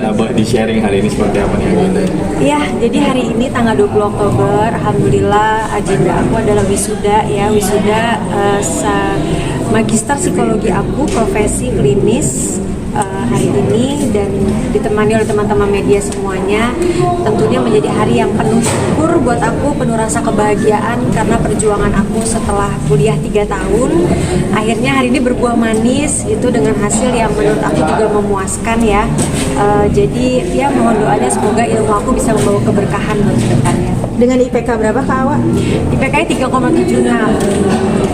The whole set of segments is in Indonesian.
Abah di sharing hari ini seperti apa nih agenda? Iya, jadi hari ini tanggal 20 Oktober, alhamdulillah agenda aku adalah wisuda ya, wisuda magister psikologi aku, profesi klinis hari ini, dan ditemani oleh teman-teman media semuanya. Tentunya menjadi hari yang penuh syukur buat aku, penuh rasa kebahagiaan karena perjuangan aku setelah kuliah 3 tahun akhirnya hari ini berbuah manis gitu, dengan hasil yang menurut aku juga memuaskan ya. Jadi ya mohon doanya semoga ilmu aku bisa membawa keberkahan buat kedepannya. Dengan IPK berapa Kak Awa? IPK-nya 3,76.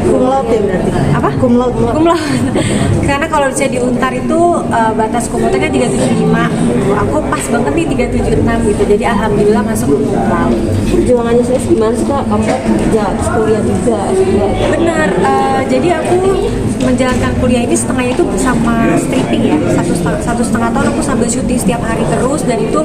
Cum laude ya berarti? Apa? Cum laude. Cum laude. Karena kalau bisa di Untar itu batas cum laude kan 375. Aku pas banget nih 376 gitu. Jadi alhamdulillah masuk cum laude. Perjuangannya saya gimana sih Kak? Kamu kerja, kuliah juga. Benar. Jadi aku menjalankan kuliah ini setengahnya itu sama stripping ya. Satu setengah tahun aku sambil syuting setiap hari terus, dan itu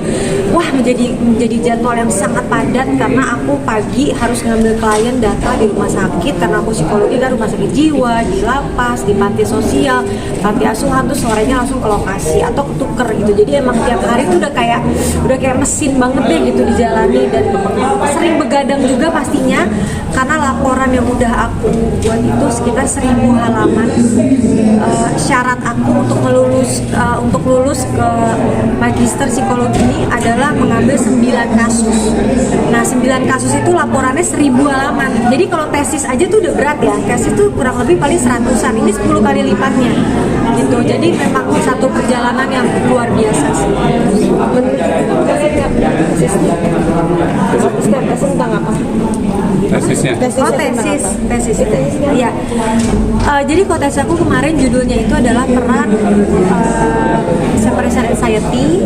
wah menjadi jadwal yang sangat padat karena aku pagi harus ngambil klien data di rumah sakit karena aku psikologi kan, rumah sakit jiwa, di lapas, di panti sosial, panti asuhan, tuh sorenya langsung ke lokasi atau ketuker gitu. Jadi emang tiap hari tuh udah kayak mesin banget deh gitu dijalani, dan sering begadang juga pastinya karena laporan yang udah aku buat itu sekitar 1000 halaman. Syarat aku untuk lulus ke magister psikologi ini adalah mengambil 9 kasus. Nah 9 kasus itu laporannya 1000 halaman. Jadi kalau tesis aja tuh udah berat ya. Tesis tuh kurang lebih paling 100-an. Ini 10 kali lipatnya gitu. Jadi memang satu perjalanan yang luar biasa sih. Tesis tentang apa? Tesisnya? Tesis. Iya. Jadi kalau tesis aku kemarin judulnya itu adalah peran separation anxiety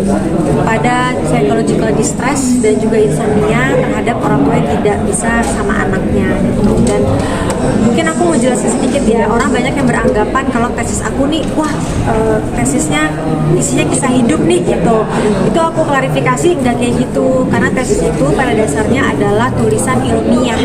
pada psychological distress dan juga insomnia terhadap orang tua yang tidak bisa sama anaknya gitu. Dan mungkin aku mau jelasin sedikit ya, orang banyak yang beranggapan kalau tesis aku nih, wah tesisnya isinya kisah hidup nih gitu. Itu aku klarifikasi nggak kayak gitu, karena tesis itu pada dasarnya adalah tulisan ilmiah.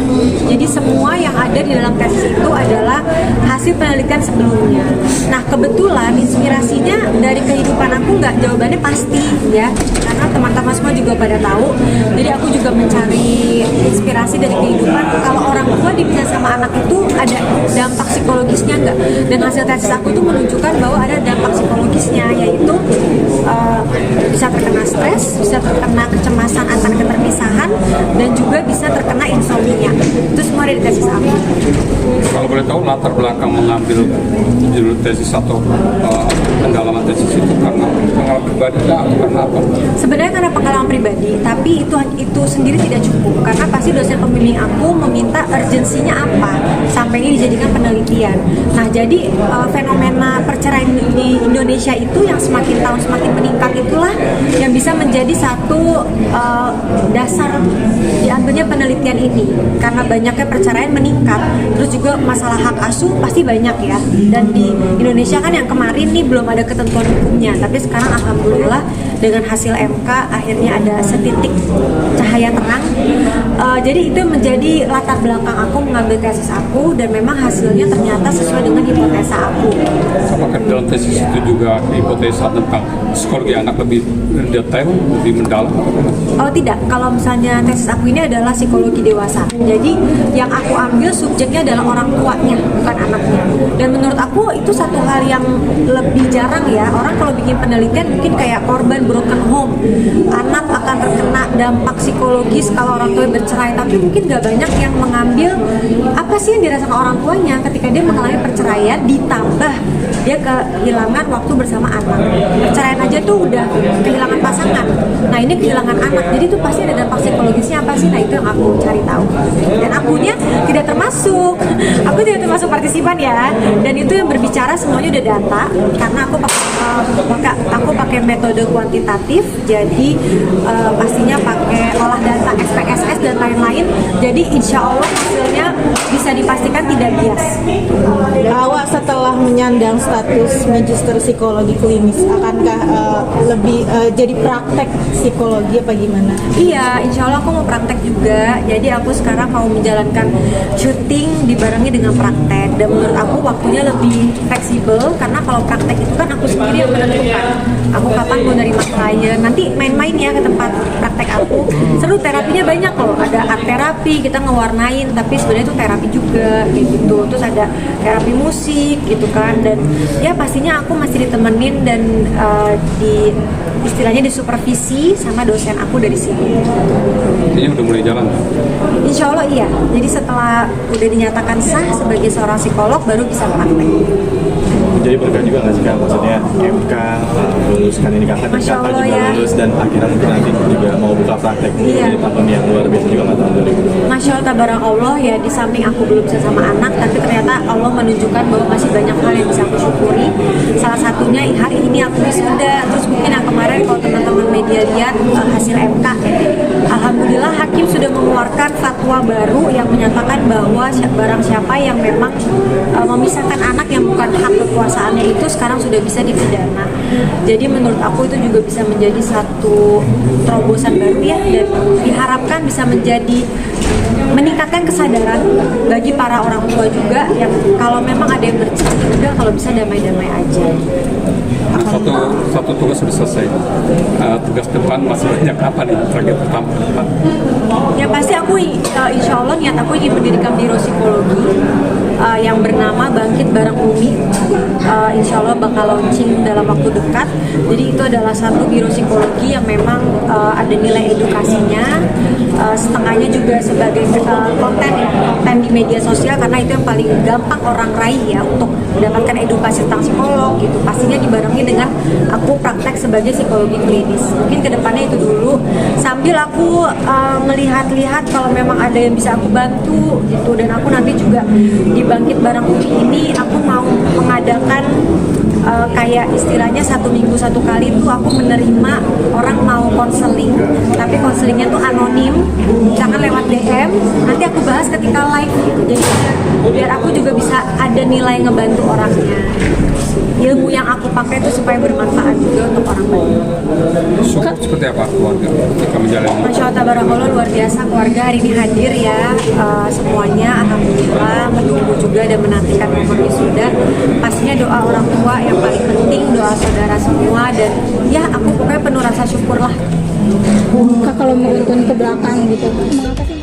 Jadi semua yang ada di dalam tesis itu adalah hasil penelitian sebelumnya. Nah kebetulan inspirasinya dari kehidupan aku nggak, jawabannya pasti ya, karena teman-teman semua juga pada tahu. Jadi aku juga mencari inspirasi dari kehidupan. Kalau orang tua dipisah sama anak itu ada dampak psikologisnya nggak? Dan hasil tesis aku itu menunjukkan bahwa ada dampak psikologisnya, yaitu bisa terkena stres, bisa terkena kecemasan antara keterpisahan, dan juga bisa terkena insomnia. Itu semua dari tesis aku. Kalau boleh tahu latar belakang mengambil judul tesis atau pendalaman tesis itu karena pengalaman pribadi atau karena apa? Sebenarnya karena pengalaman pribadi, tapi itu sendiri tidak cukup karena pasti dosen pembimbing aku meminta urgensinya apa sampai ini dijadikan penelitian. Nah jadi fenomena perceraian di Indonesia itu yang semakin tahun semakin meningkat, itulah yang bisa menjadi satu dasar diambilnya penelitian ini, karena banyaknya perceraian meningkat. Terus juga masalah hak asuh pasti banyak ya, dan di Indonesia kan yang kemarin nih belum ada ketentuan hukumnya, tapi sekarang alhamdulillah dengan hasil MK akhirnya ada setitik cahaya terang. Jadi itu menjadi latar belakang aku mengambil tesis aku, dan memang hasilnya ternyata sesuai dengan hipotesa aku. Apakah dalam tesis itu juga hipotesa tentang psikologi anak lebih detail, lebih mendalam? Oh tidak, kalau misalnya tesis aku ini adalah psikologi dewasa. Jadi yang aku ambil subjeknya adalah orang tuanya, bukan anaknya. Dan menurut aku itu satu hal yang lebih jarang ya. Orang kalau bikin penelitian mungkin kayak korban broken home, anak akan terkena dampak psikologis kalau orang tua bercerai, tapi mungkin gak banyak yang mengambil apa sih yang dirasakan orang tuanya ketika dia mengalami perceraian, ditambah dia kehilangan waktu bersama anak. Perceraian aja tuh udah kehilangan pasangan, nah ini kehilangan anak, jadi itu pasti ada dampak psikologisnya apa sih. Nah itu yang aku cari tahu, dan akunya tidak termasuk, aku tidak termasuk partisipan ya. Dan itu yang berbicara semuanya udah data, karena aku pakai metode kuantitatif, jadi pastinya pakai olah data SPSS dan lain-lain. Jadi insya Allah hasilnya bisa dipastikan tidak bias. Awak setelah menyandang status magister psikologi klinis, akankah lebih jadi praktek psikologi apa gimana? Iya, insya Allah aku mau praktek juga. Jadi aku sekarang mau menjalankan syuting dibarengi dengan praktek. Dan menurut aku waktunya lebih fleksibel karena kalau praktek itu kan aku sendiri yang menentukan. Aku kapan mau nerima klien. Nanti main-main ya ke tempat praktek aku. Seru, terapinya banyak loh. Ada art terapi, kita ngewarnain, tapi sebenarnya itu terapi juga gitu. Terus ada terapi musik gitu kan. Dan ya pastinya aku masih ditemenin dan di istilahnya disupervisi sama dosen aku dari sini. Ini udah mulai jalan. Insya Allah iya. Jadi setelah udah dinyatakan sah sebagai seorang psikolog baru bisa praktek. Jadi berkah juga nggak sih Kak? Maksudnya MK meluluskan ini Kakak, dan Masya Kakak Allah, juga ya. lulus dan akhirnya mungkin nanti juga mau buka praktek. Iya. Jadi tahun yang luar biasa juga nggak tahun 2022. Masya Allah, tabarakallah ya, di samping aku belum bisa sama anak, tapi ternyata Allah menunjukkan bahwa masih banyak hal yang bisa aku syukuri. Salah satunya hari ini aku wisuda, terus mungkin yang kemarin kalau teman-teman media lihat hasil MK, alhamdulillah hakim sudah mengeluarkan fatwa baru yang menyatakan bahwa barang siapa yang memang memisahkan anak yang bukan hak kekuasaannya itu sekarang sudah bisa dipidana. Jadi menurut aku itu juga bisa menjadi satu terobosan baru ya, dan diharapkan bisa meningkatkan kesadaran bagi para orang tua juga yang kalau memang ada yang bercerai udah kalau bisa damai-damai aja. Nah, satu tugas sudah selesai. Tugas depan masih banyak apa nih target pertama ke depan? Ya pasti aku insya Allah niat aku ingin mendirikan biro psikologi yang bernama Bangkit Bareng Umi. Insya Allah bakal launching dalam waktu dekat. Jadi itu adalah satu biro psikologi yang memang ada nilai edukasinya, setengahnya juga sebagai konten di media sosial karena itu yang paling gampang orang raih ya untuk mendapatkan edukasi tentang psikolog gitu. Pastinya dibarengi dengan aku praktek sebagai psikologi klinis. Mungkin kedepannya itu dulu sambil aku melihat-lihat kalau memang ada yang bisa aku bantu gitu. Dan aku nanti juga di Bangkit Bareng Umi ini aku mau mengadakan kayak istilahnya 1 minggu 1 kali tuh aku menerima orang mau konseling, tapi konselingnya tuh anonim, jangan lewat DM, nanti aku bahas ketika live gitu. Jadi biar aku juga bisa ada nilai ngebantu orangnya. Ilmu yang aku pakai itu supaya bermanfaat juga untuk orang banyak. Support seperti apa keluarga ketika menjalani? Masya Allah, tabarakallah, luar biasa keluarga hari ini hadir ya, semuanya alhamdulillah menunggu juga dan menantikan momen wisuda. Pastinya doa orang tua yang paling penting, doa saudara semua, dan ya aku pokoknya penuh rasa syukur lah. Kak, kalau meruntun ke belakang gitu, mengapa sih